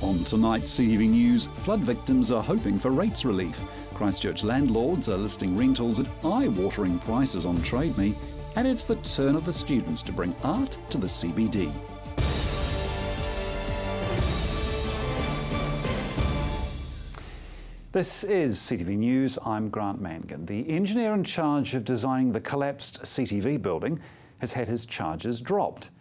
On tonight's CTV News, flood victims are hoping for rates relief. Christchurch landlords are listing rentals at eye-watering prices on Trade Me, and it's the turn of the students to bring art to the CBD. This is CTV News. I'm Grant Mangan. The engineer in charge of designing the collapsed CTV building has had his charges dropped.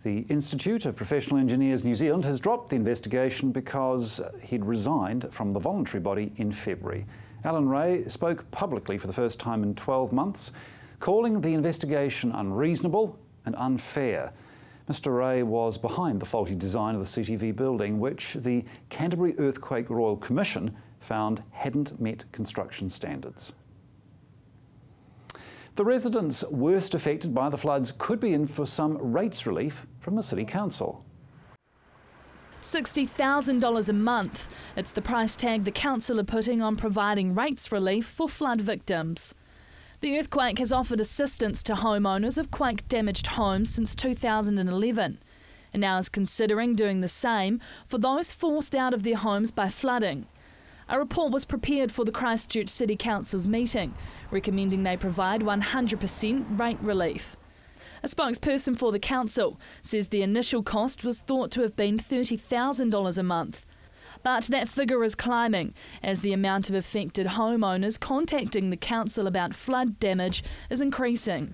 The Institute of Professional Engineers New Zealand has dropped the investigation because he'd resigned from the voluntary body in February. Alan Ray spoke publicly for the first time in 12 months, calling the investigation unreasonable and unfair. Mr Ray was behind the faulty design of the CTV building, which the Canterbury Earthquake Royal Commission found hadn't met construction standards. The residents worst affected by the floods could be in for some rates relief from the City Council. $60,000 a month. It's the price tag the council are putting on providing rates relief for flood victims. The earthquake has offered assistance to homeowners of quake-damaged homes since 2011 and now is considering doing the same for those forced out of their homes by flooding. A report was prepared for the Christchurch City Council's meeting, recommending they provide 100% rate relief. A spokesperson for the council says the initial cost was thought to have been $30,000 a month. But that figure is climbing as the amount of affected homeowners contacting the council about flood damage is increasing.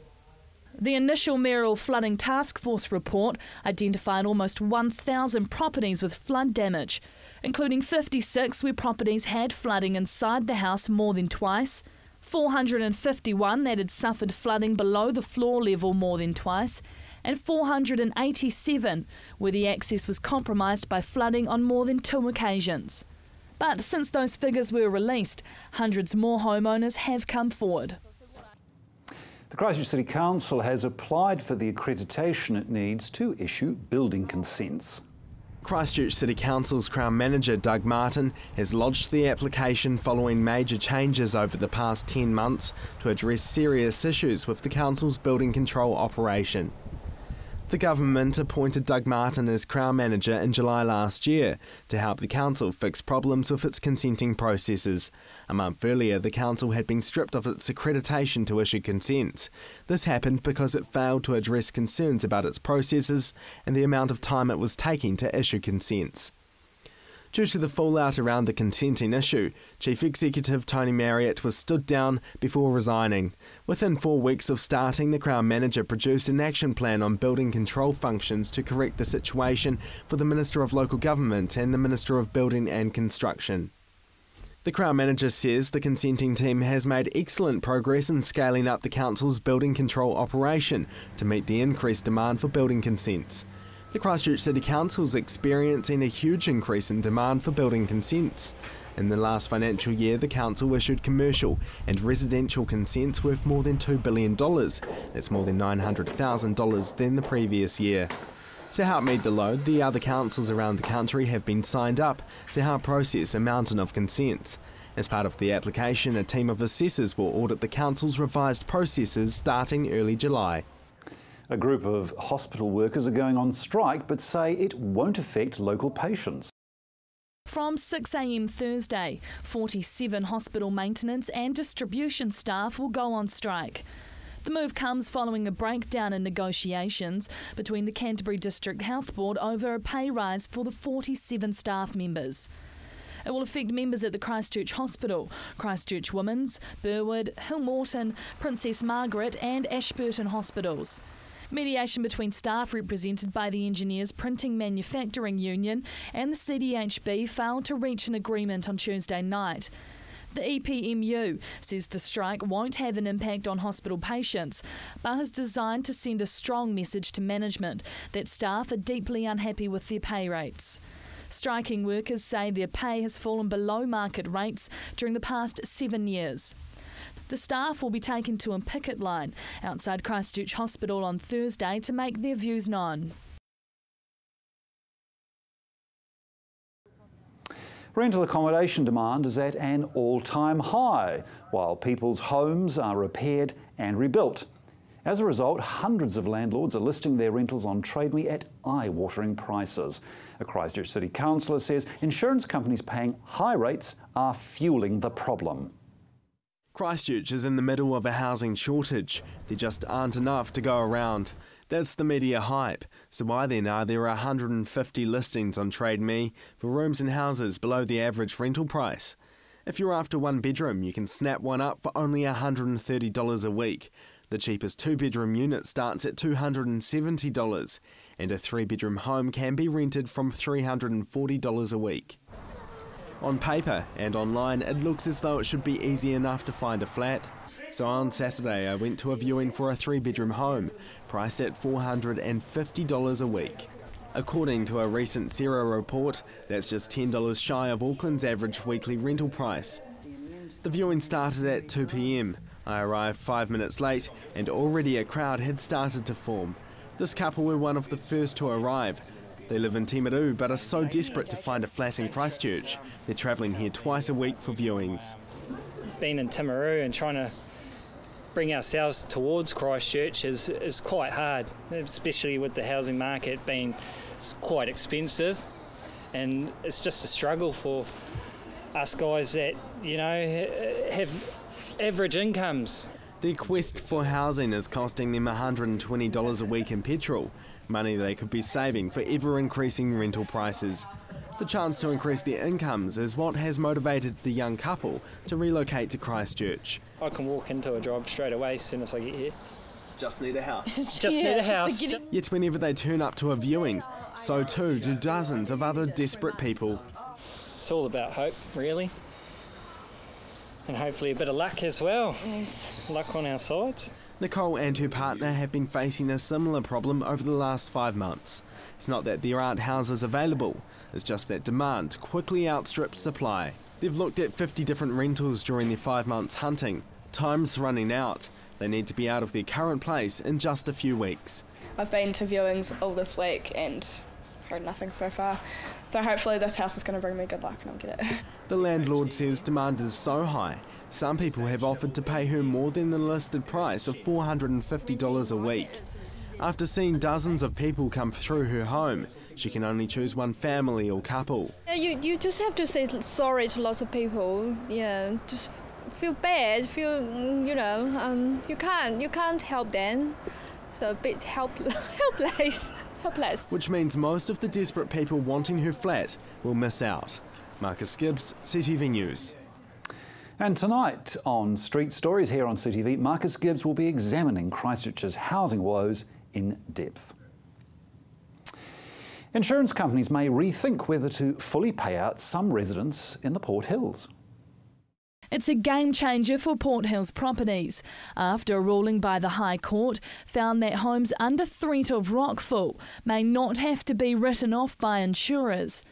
The initial mayoral flooding task force report identified almost 1,000 properties with flood damage, including 56 where properties had flooding inside the house more than twice, 451 that had suffered flooding below the floor level more than twice, and 487 where the access was compromised by flooding on more than 2 occasions. But since those figures were released, hundreds more homeowners have come forward. The Christchurch City Council has applied for the accreditation it needs to issue building consents. Christchurch City Council's Crown Manager Doug Martin has lodged the application following major changes over the past 10 months to address serious issues with the council's building control operation. The government appointed Doug Martin as Crown Manager in July last year to help the council fix problems with its consenting processes. A month earlier, the council had been stripped of its accreditation to issue consents. This happened because it failed to address concerns about its processes and the amount of time it was taking to issue consents. Due to the fallout around the consenting issue, Chief Executive Tony Marriott was stood down before resigning. Within 4 weeks of starting, the Crown Manager produced an action plan on building control functions to correct the situation for the Minister of Local Government and the Minister of Building and Construction. The Crown Manager says the consenting team has made excellent progress in scaling up the council's building control operation to meet the increased demand for building consents. The Christchurch City Council is experiencing a huge increase in demand for building consents. In the last financial year, the council issued commercial and residential consents worth more than $2 billion. That's more than $900,000 than the previous year. To help meet the load, the other councils around the country have been signed up to help process a mountain of consents. As part of the application, a team of assessors will audit the council's revised processes starting early July. A group of hospital workers are going on strike but say it won't affect local patients. From 6 a.m. Thursday, 47 hospital maintenance and distribution staff will go on strike. The move comes following a breakdown in negotiations between the Canterbury District Health Board over a pay rise for the 47 staff members. It will affect members at the Christchurch Hospital, Christchurch Women's, Burwood, Hillmorton, Princess Margaret and Ashburton hospitals. Mediation between staff represented by the Engineers Printing Manufacturing Union and the CDHB failed to reach an agreement on Tuesday night. The EPMU says the strike won't have an impact on hospital patients, but is designed to send a strong message to management that staff are deeply unhappy with their pay rates. Striking workers say their pay has fallen below market rates during the past 7 years. The staff will be taken to a picket line outside Christchurch Hospital on Thursday to make their views known. Rental accommodation demand is at an all-time high, while people's homes are repaired and rebuilt. As a result, hundreds of landlords are listing their rentals on Trade Me at eye-watering prices. A Christchurch City councillor says insurance companies paying high rates are fueling the problem. Christchurch is in the middle of a housing shortage. There just aren't enough to go around. That's the media hype. So why then are there 150 listings on Trade Me for rooms and houses below the average rental price? If you're after one bedroom, you can snap one up for only $130 a week. The cheapest two-bedroom unit starts at $270, and a three-bedroom home can be rented from $340 a week. On paper and online, it looks as though it should be easy enough to find a flat. So on Saturday, I went to a viewing for a three-bedroom home, priced at $450 a week. According to a recent Xero report, that's just $10 shy of Auckland's average weekly rental price. The viewing started at 2 p.m. I arrived 5 minutes late, and already a crowd had started to form. This couple were one of the first to arrive. They live in Timaru but are so desperate to find a flat in Christchurch, they're travelling here twice a week for viewings. Being in Timaru and trying to bring ourselves towards Christchurch is quite hard, especially with the housing market being quite expensive, and it's just a struggle for us guys that, you know, have average incomes. Their quest for housing is costing them $120 a week in petrol, money they could be saving for ever-increasing rental prices. The chance to increase their incomes is what has motivated the young couple to relocate to Christchurch. I can walk into a job straight away as soon as I get here. Just need a house. Just need a house. Yet whenever they turn up to a viewing, so too do dozens of other desperate people. It's all about hope, really. And hopefully a bit of luck as well. Yes. Luck on our sides. Nicole and her partner have been facing a similar problem over the last 5 months. It's not that there aren't houses available, it's just that demand quickly outstrips supply. They've looked at 50 different rentals during their 5 months hunting. Time's running out. They need to be out of their current place in just a few weeks. I've been to viewings all this week and heard nothing so far. So hopefully this house is going to bring me good luck and I'll get it. The landlord says demand is so high, some people have offered to pay her more than the listed price of $450 a week. After seeing dozens of people come through her home, she can only choose one family or couple. You just have to say sorry to lots of people. Yeah, just feel bad. You can't help them. So a bit helpless. Which means most of the desperate people wanting her flat will miss out. Marcus Gibbs, CTV News. And tonight on Street Stories here on CTV, Marcus Gibbs will be examining Christchurch's housing woes in depth. Insurance companies may rethink whether to fully pay out some residents in the Port Hills. It's a game changer for Port Hills Properties after a ruling by the High Court found that homes under threat of rockfall may not have to be written off by insurers.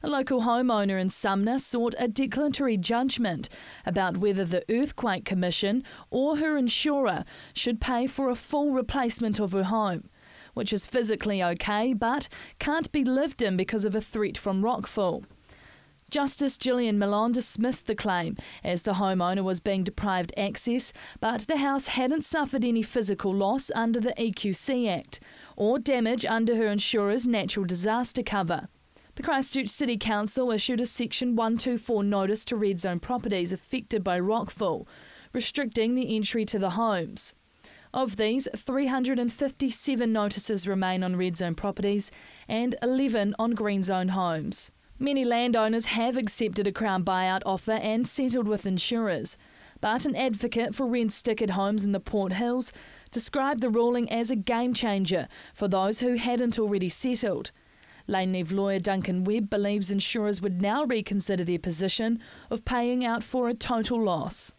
A local homeowner in Sumner sought a declaratory judgment about whether the Earthquake Commission or her insurer should pay for a full replacement of her home, which is physically okay but can't be lived in because of a threat from rockfall. Justice Gillian Milon dismissed the claim as the homeowner was being deprived access, but the house hadn't suffered any physical loss under the EQC Act or damage under her insurer's natural disaster cover. The Christchurch City Council issued a Section 124 notice to Red Zone properties affected by rockfall, restricting the entry to the homes. Of these, 357 notices remain on Red Zone properties and 11 on Green Zone homes. Many landowners have accepted a Crown buyout offer and settled with insurers, but an advocate for rent-stickered homes in the Port Hills described the ruling as a game changer for those who hadn't already settled. Laneneve lawyer Duncan Webb believes insurers would now reconsider their position of paying out for a total loss.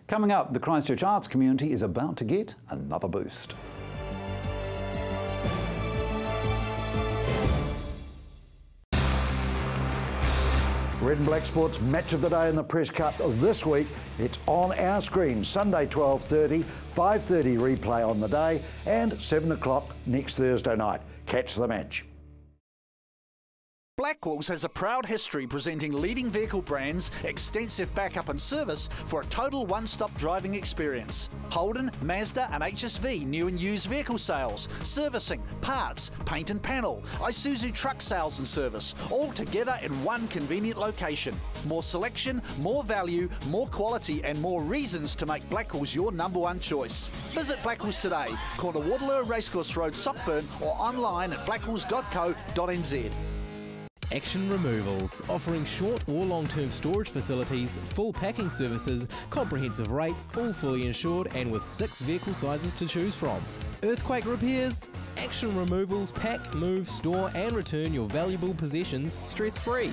Coming up, the Christchurch arts community is about to get another boost. Red and Black Sports match of the day in the Press Cup this week. It's on our screen, Sunday 12:30, 5:30 replay on the day and 7 o'clock next Thursday night. Catch the match. Blackwells has a proud history presenting leading vehicle brands, extensive backup and service for a total one-stop driving experience. Holden, Mazda and HSV new and used vehicle sales, servicing, parts, paint and panel, Isuzu truck sales and service, all together in one convenient location. More selection, more value, more quality and more reasons to make Blackwells your #1 choice. Visit Blackwells today, corner Waterloo Racecourse Road, Sockburn, or online at blackwells.co.nz. Action Removals, offering short or long-term storage facilities, full packing services, comprehensive rates, all fully insured and with 6 vehicle sizes to choose from. Earthquake repairs? Action Removals pack, move, store and return your valuable possessions stress-free.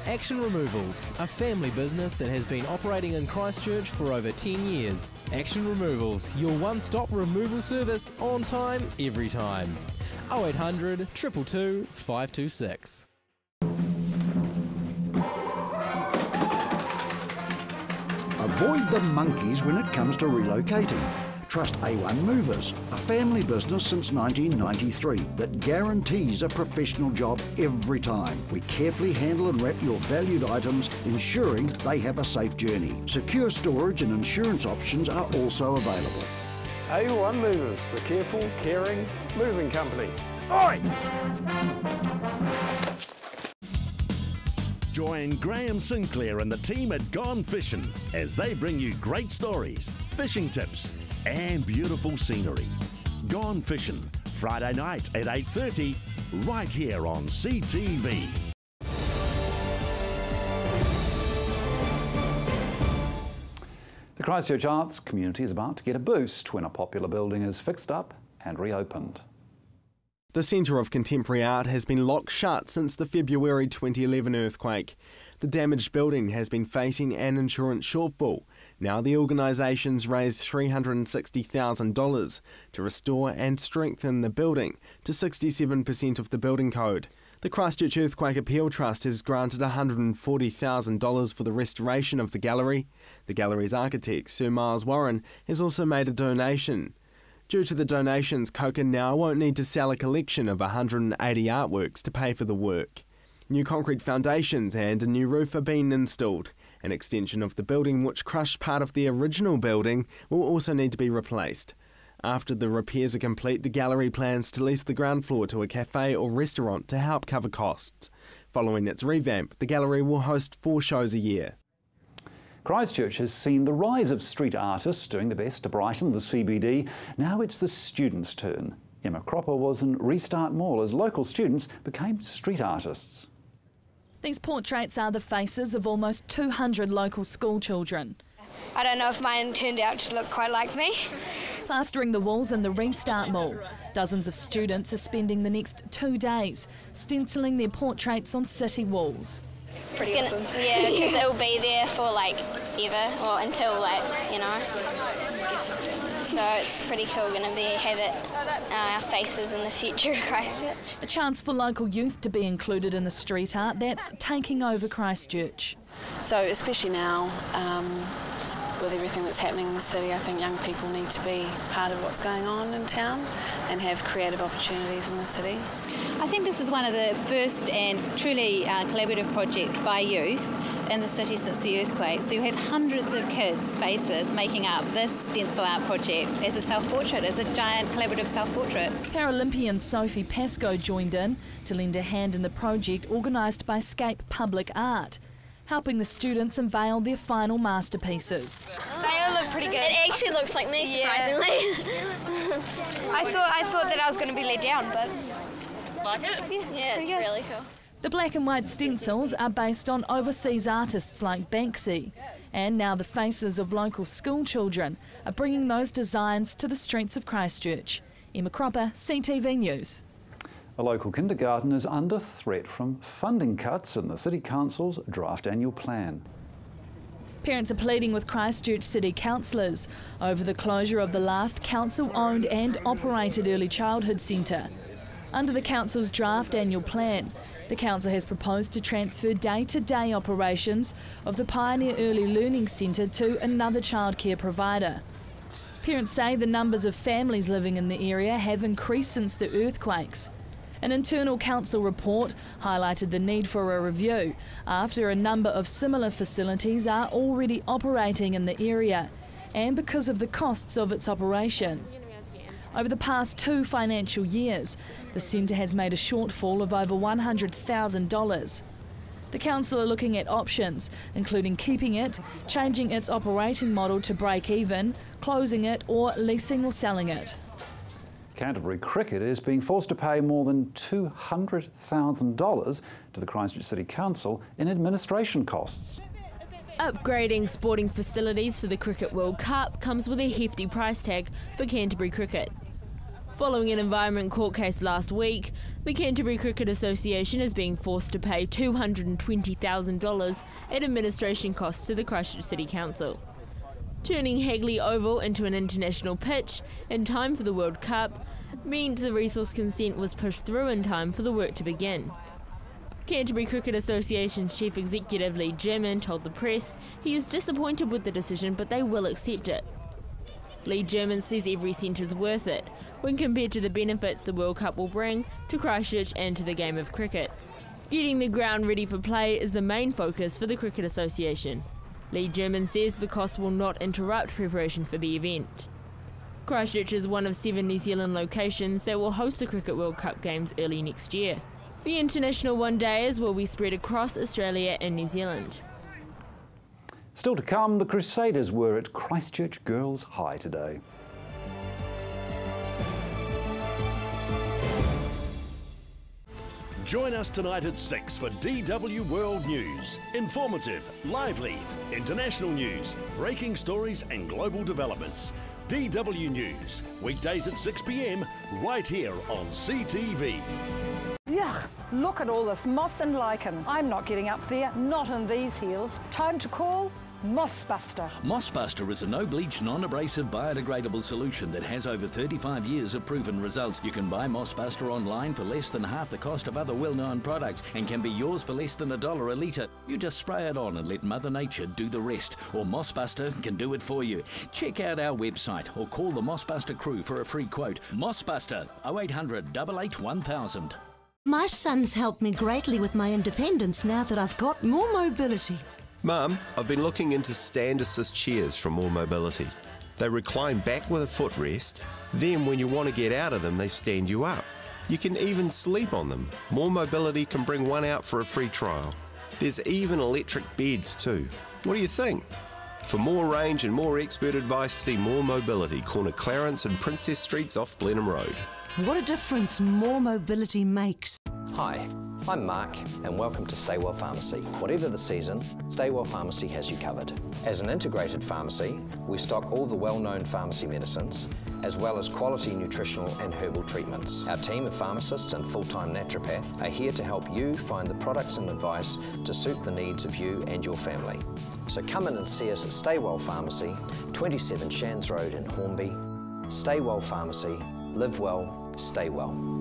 Action Removals, a family business that has been operating in Christchurch for over 10 years. Action Removals, your one-stop removal service on time, every time. 0800 222 526. Avoid the monkeys when it comes to relocating. Trust A1 Movers, a family business since 1993 that guarantees a professional job every time. We carefully handle and wrap your valued items, ensuring they have a safe journey. Secure storage and insurance options are also available. A1 Movers, the careful, caring moving company. Oi! Join Graham Sinclair and the team at Gone Fishing as they bring you great stories, fishing tips and beautiful scenery. Gone Fishing, Friday night at 8:30, right here on CTV. The Christchurch arts community is about to get a boost when a popular building is fixed up and reopened. The Centre of Contemporary Art has been locked shut since the February 2011 earthquake. The damaged building has been facing an insurance shortfall. Now the organisation's raised $360,000 to restore and strengthen the building to 67% of the building code. The Christchurch Earthquake Appeal Trust has granted $140,000 for the restoration of the gallery. The gallery's architect, Sir Miles Warren, has also made a donation. Due to the donations, Coca now won't need to sell a collection of 180 artworks to pay for the work. New concrete foundations and a new roof are being installed. An extension of the building, which crushed part of the original building, will also need to be replaced. After the repairs are complete, the gallery plans to lease the ground floor to a cafe or restaurant to help cover costs. Following its revamp, the gallery will host 4 shows a year. Christchurch has seen the rise of street artists doing the best to brighten the CBD. Now it's the students' turn. Emma Cropper was in Restart Mall as local students became street artists. These portraits are the faces of almost 200 local school children. I don't know if mine turned out to look quite like me. Plastering the walls in the Restart Mall, dozens of students are spending the next 2 days stenciling their portraits on city walls. Pretty awesome. Yeah, because it'll be there for like ever, or until like, you know. So it's pretty cool going to have our faces in the future of Christchurch. A chance for local youth to be included in the street art that's taking over Christchurch. So especially now, with everything that's happening in the city, I think young people need to be part of what's going on in town and have creative opportunities in the city. I think this is one of the first and truly collaborative projects by youth in the city since the earthquake. So you have hundreds of kids' faces making up this stencil art project as a self-portrait, as a giant collaborative self-portrait. Paralympian Sophie Pascoe joined in to lend a hand in the project organised by Scape Public Art, helping the students unveil their final masterpieces. They all look pretty good. It actually looks like me, surprisingly. I thought that I was going to be let down, but... Like it? Yeah, it's really cool. The black and white stencils are based on overseas artists like Banksy, and now the faces of local school children are bringing those designs to the streets of Christchurch. Emma Cropper, CTV News. A local kindergarten is under threat from funding cuts in the City Council's draft annual plan. Parents are pleading with Christchurch City councillors over the closure of the last council-owned and operated early childhood centre. Under the council's draft annual plan, the council has proposed to transfer day-to-day operations of the Pioneer Early Learning Centre to another childcare provider. Parents say the numbers of families living in the area have increased since the earthquakes. An internal council report highlighted the need for a review after a number of similar facilities are already operating in the area and because of the costs of its operation. Over the past 2 financial years, the centre has made a shortfall of over $100,000. The council are looking at options, including keeping it, changing its operating model to break even, closing it or leasing or selling it. Canterbury Cricket is being forced to pay more than $200,000 to the Christchurch City Council in administration costs. Upgrading sporting facilities for the Cricket World Cup comes with a hefty price tag for Canterbury Cricket. Following an Environment Court case last week, the Canterbury Cricket Association is being forced to pay $220,000 in administration costs to the Christchurch City Council. Turning Hagley Oval into an international pitch in time for the World Cup meant the resource consent was pushed through in time for the work to begin. Canterbury Cricket Association Chief Executive Lee German told the press he is disappointed with the decision, but they will accept it. Lee German says every cent is worth it when compared to the benefits the World Cup will bring to Christchurch and to the game of cricket. Getting the ground ready for play is the main focus for the Cricket Association. Lee German says the cost will not interrupt preparation for the event. Christchurch is one of 7 New Zealand locations that will host the Cricket World Cup games early next year. The international one-dayers will be spread across Australia and New Zealand. Still to come, the Crusaders were at Christchurch Girls High today. Join us tonight at 6 for DW World News. Informative, lively, international news, breaking stories and global developments. DW News, weekdays at 6 p.m, right here on CTV. Yuck, look at all this moss and lichen. I'm not getting up there, not in these heels. Time to call Mossbuster. Mossbuster is a no-bleach, non-abrasive, biodegradable solution that has over 35 years of proven results. You can buy Mossbuster online for less than half the cost of other well-known products and can be yours for less than $1 a litre. You just spray it on and let Mother Nature do the rest, or Mossbuster can do it for you. Check out our website or call the Mossbuster crew for a free quote. Mossbuster, 0800 88 1000. My son's helped me greatly with my independence now that I've got more mobility. Mum, I've been looking into stand assist chairs from More Mobility. They recline back with a footrest, then when you want to get out of them, they stand you up. You can even sleep on them. More Mobility can bring one out for a free trial. There's even electric beds too. What do you think? For more range and more expert advice, see More Mobility, corner Clarence and Princess Streets off Blenheim Road. What a difference More Mobility makes. Hi, I'm Mark and welcome to Staywell Pharmacy. Whatever the season, Staywell Pharmacy has you covered. As an integrated pharmacy, we stock all the well-known pharmacy medicines, as well as quality nutritional and herbal treatments. Our team of pharmacists and full-time naturopath are here to help you find the products and advice to suit the needs of you and your family. So come in and see us at Staywell Pharmacy, 27 Shands Road in Hornby. Staywell Pharmacy, live well, stay well.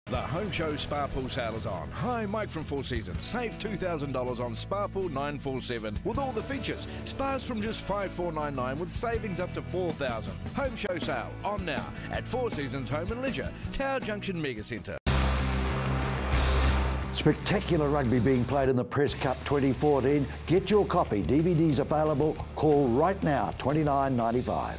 The Home Show Spa Pool sale is on. Hi, Mike from Four Seasons. Save $2,000 on Spa Pool 947 with all the features. Spas from just $5,499 with savings up to $4,000. Home Show sale on now at Four Seasons Home and Leisure, Tower Junction Mega Centre. Spectacular rugby being played in the Press Cup 2014. Get your copy. DVDs available. Call right now, $29.95.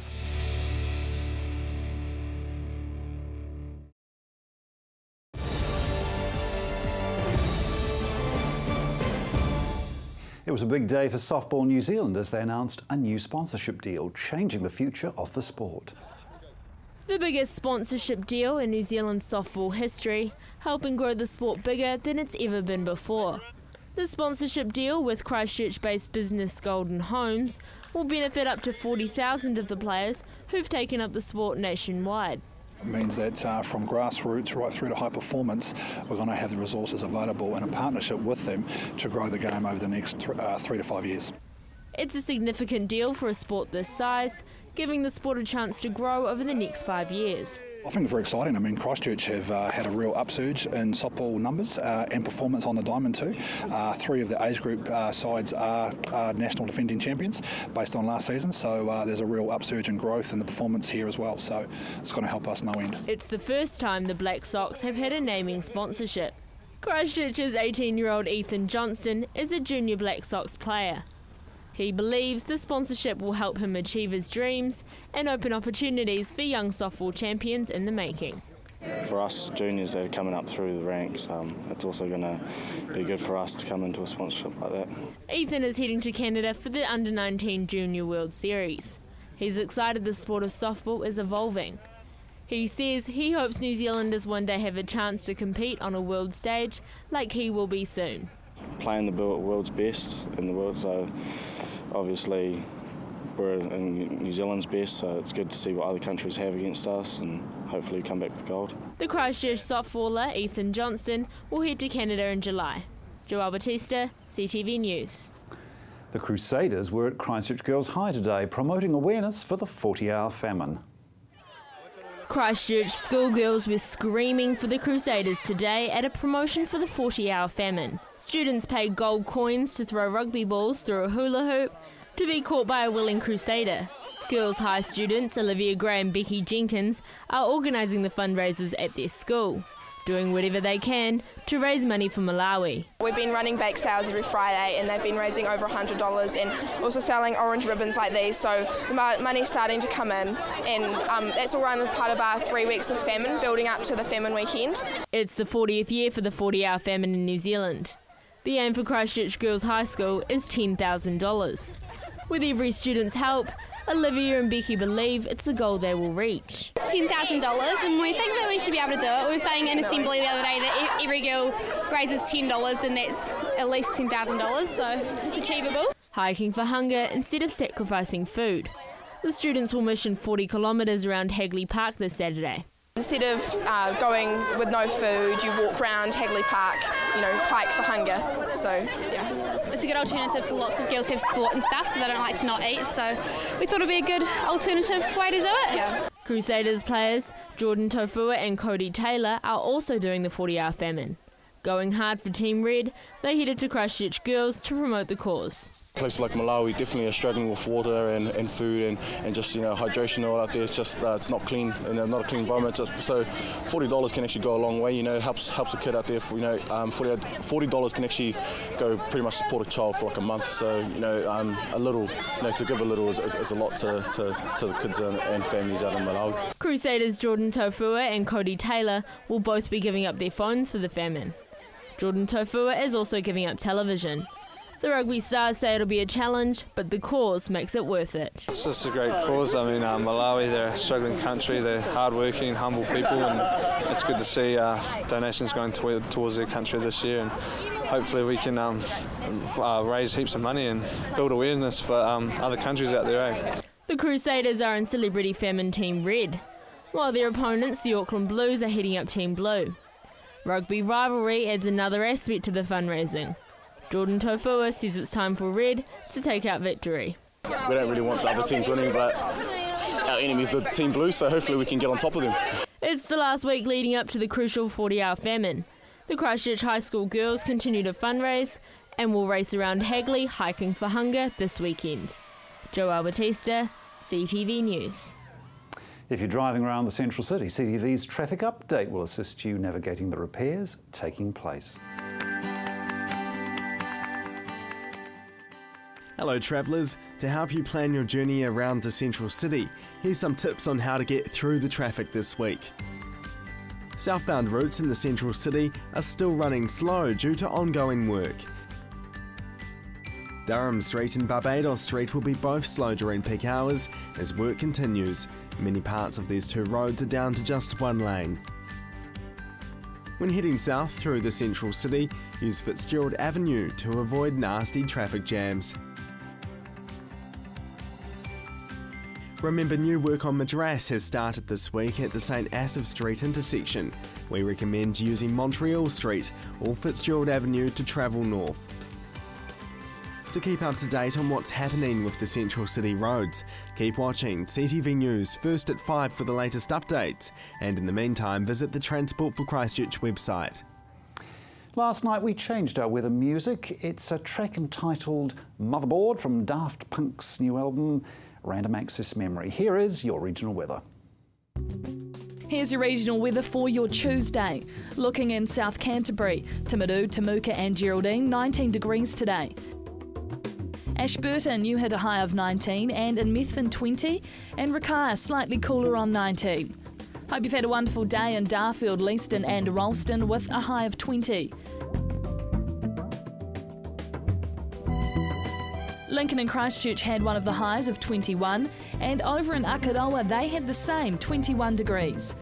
It was a big day for Softball New Zealand as they announced a new sponsorship deal, changing the future of the sport. The biggest sponsorship deal in New Zealand's softball history, helping grow the sport bigger than it's ever been before. The sponsorship deal with Christchurch-based business Golden Homes will benefit up to 40,000 of the players who've taken up the sport nationwide. It means that from grassroots right through to high performance, we're going to have the resources available and a partnership with them to grow the game over the next 3 to 5 years. It's a significant deal for a sport this size, giving the sport a chance to grow over the next 5 years. I think it's very exciting. I mean, Christchurch have had a real upsurge in softball numbers and performance on the diamond too. 3 of the age group sides are national defending champions based on last season, so there's a real upsurge in growth in the performance here as well, so it's going to help us no end. It's the first time the Black Sox have had a naming sponsorship. Christchurch's 18-year-old Ethan Johnston is a junior Black Sox player. He believes the sponsorship will help him achieve his dreams and open opportunities for young softball champions in the making. For us juniors that are coming up through the ranks, it's also going to be good for us to come into a sponsorship like that. Ethan is heading to Canada for the Under-19 Junior World Series. He's excited the sport of softball is evolving. He says he hopes New Zealanders one day have a chance to compete on a world stage like he will be soon. Playing the world's best in the world, so obviously we're in New Zealand's best, so it's good to see what other countries have against us and hopefully come back with gold. The Christchurch softballer Ethan Johnston will head to Canada in July. Joelle Batista, CTV News. The Crusaders were at Christchurch Girls High today promoting awareness for the 40-hour famine. Christchurch schoolgirls were screaming for the Crusaders today at a promotion for the 40-hour famine. Students paid gold coins to throw rugby balls through a hula hoop to be caught by a willing Crusader. Girls High students Olivia Gray and Becky Jenkins are organising the fundraisers at their school, doing whatever they can to raise money for Malawi. We've been running bake sales every Friday and they've been raising over $100 and also selling orange ribbons like these, so the money's starting to come in, and that's all run as part of our 3 weeks of famine building up to the famine weekend. It's the 40th year for the 40-hour famine in New Zealand. The aim for Christchurch Girls High School is $10,000. With every student's help, Olivia and Becky believe it's a goal they will reach. It's $10,000 and we think that we should be able to do it. We were saying in assembly the other day that every girl raises $10 and that's at least $10,000, so it's achievable. Hiking for hunger instead of sacrificing food. The students will mission 40 kilometres around Hagley Park this Saturday. Instead of going with no food, you walk around Hagley Park, hike for hunger. So, yeah. It's a good alternative for lots of girls who have sport and stuff, so they don't like to not eat. So we thought it'd be a good alternative way to do it. Yeah. Crusaders players Jordan Tofua and Cody Taylor are also doing the 40-hour famine. Going hard for Team Red, they headed to Christchurch Girls to promote the cause. Places like Malawi definitely are struggling with water and food and just hydration all out there. It's just it's not clean and not a clean environment. So $40 can actually go a long way. It helps a kid out there. $40 can actually go pretty much support a child for like a month. So a little to give a little is a lot to the kids and families out in Malawi. Crusaders Jordan Tofua and Cody Taylor will both be giving up their phones for the famine. Jordan Tofua is also giving up television. The rugby stars say it'll be a challenge, but the cause makes it worth it. It's just a great cause. I mean, Malawi, they're a struggling country, they're hard-working, humble people, and it's good to see donations going towards their country this year. And hopefully we can raise heaps of money and build awareness for other countries out there. Eh? The Crusaders are in Celebrity Famine Team Red, while their opponents, the Auckland Blues, are heading up Team Blue. Rugby rivalry adds another aspect to the fundraising. Jordan Tofua says it's time for Red to take out victory. We don't really want the other teams winning, but our enemy's the Team Blue, so hopefully we can get on top of them. It's the last week leading up to the crucial 40-hour famine. The Christchurch High School girls continue to fundraise and will race around Hagley hiking for hunger this weekend. Joelle Batista, CTV News. If you're driving around the central city, CTV's traffic update will assist you navigating the repairs taking place. Hello travellers, to help you plan your journey around the central city, here's some tips on how to get through the traffic this week. Southbound routes in the central city are still running slow due to ongoing work. Durham Street and Barbados Street will be both slow during peak hours as work continues. Many parts of these two roads are down to just one lane. When heading south through the central city, use Fitzgerald Avenue to avoid nasty traffic jams. Remember, new work on Madras has started this week at the St Asaph Street intersection. We recommend using Montreal Street or Fitzgerald Avenue to travel north. To keep up to date on what's happening with the Central City roads, keep watching CTV News first at 5 for the latest updates. And in the meantime, visit the Transport for Christchurch website. Last night we changed our weather music. It's a track entitled Motherboard from Daft Punk's new album, Random Access Memory. Here is your regional weather. Here's your regional weather for your Tuesday. Looking in South Canterbury, Timaru, Temuka and Geraldine, 19 degrees today. Ashburton, you hit a high of 19, and in Methven 20, and Rakaia slightly cooler on 19. Hope you've had a wonderful day in Darfield, Leeston and Ralston with a high of 20. Lincoln and Christchurch had one of the highs of 21, and over in Akaroa they had the same, 21 degrees.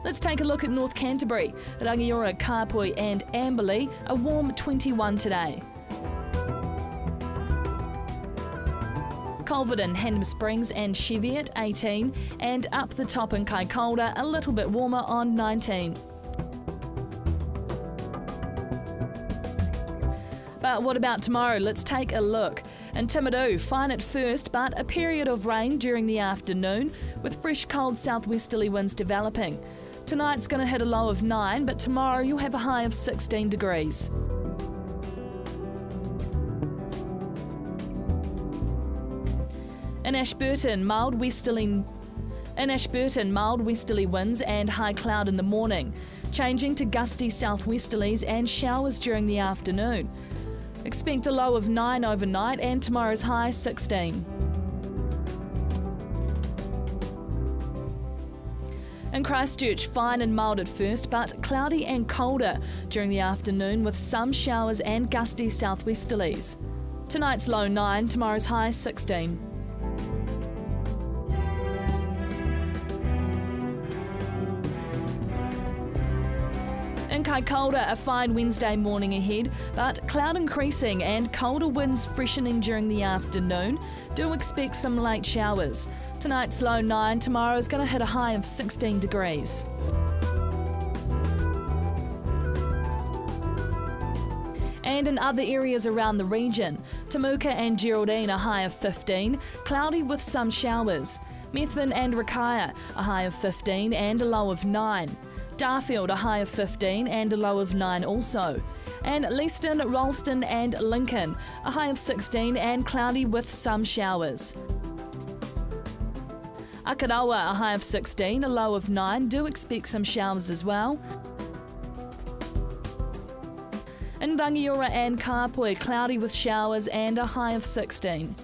Let's take a look at North Canterbury. Rangiora, Kapoi and Amberley, a warm 21 today. Culverden, Hannam Springs and Cheviot, 18, and up the top in Kaikoura, a little bit warmer on 19. But what about tomorrow? Let's take a look. In Timaru, fine at first, but a period of rain during the afternoon, with fresh cold southwesterly winds developing. Tonight's going to hit a low of 9, but tomorrow you'll have a high of 16 degrees. In Ashburton, mild westerly winds and high cloud in the morning, changing to gusty southwesterlies and showers during the afternoon. Expect a low of 9 overnight and tomorrow's high 16. In Christchurch, fine and mild at first, but cloudy and colder during the afternoon with some showers and gusty southwesterlies. Tonight's low 9, tomorrow's high 16. In Kaikoura, a fine Wednesday morning ahead, but cloud increasing and colder winds freshening during the afternoon. Do expect some late showers. Tonight's low 9, tomorrow's going to hit a high of 16 degrees. And in other areas around the region, Temuka and Geraldine a high of 15, cloudy with some showers. Methven and Rakaia a high of 15 and a low of 9. Darfield a high of 15 and a low of 9 also. And Leeston, Ralston and Lincoln a high of 16 and cloudy with some showers. Akaroa a high of 16, a low of 9, do expect some showers as well. In Rangiora and Kapoi, cloudy with showers and a high of 16.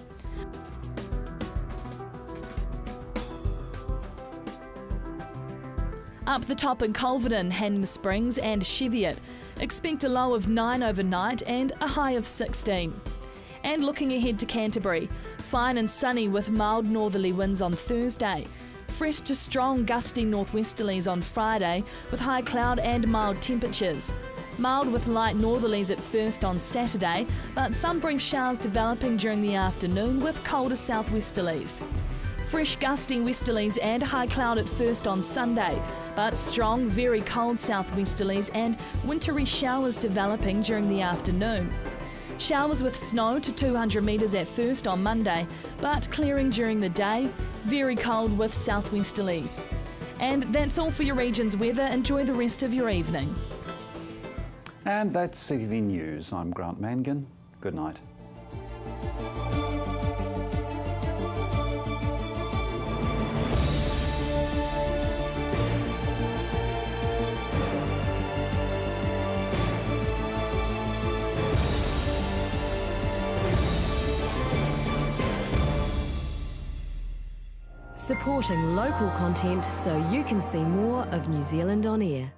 Up the top in Culverden, Hannam Springs and Cheviot, expect a low of 9 overnight and a high of 16. And looking ahead to Canterbury, fine and sunny with mild northerly winds on Thursday. Fresh to strong gusty northwesterlies on Friday with high cloud and mild temperatures. Mild with light northerlies at first on Saturday, but some brief showers developing during the afternoon with colder southwesterlies. Fresh gusty westerlies and high cloud at first on Sunday, but strong, very cold southwesterlies and wintry showers developing during the afternoon. Showers with snow to 200 metres at first on Monday, but clearing during the day, very cold with southwesterlies. And that's all for your region's weather. Enjoy the rest of your evening. And that's CTV News. I'm Grant Mangan. Good night. Supporting local content so you can see more of New Zealand on air.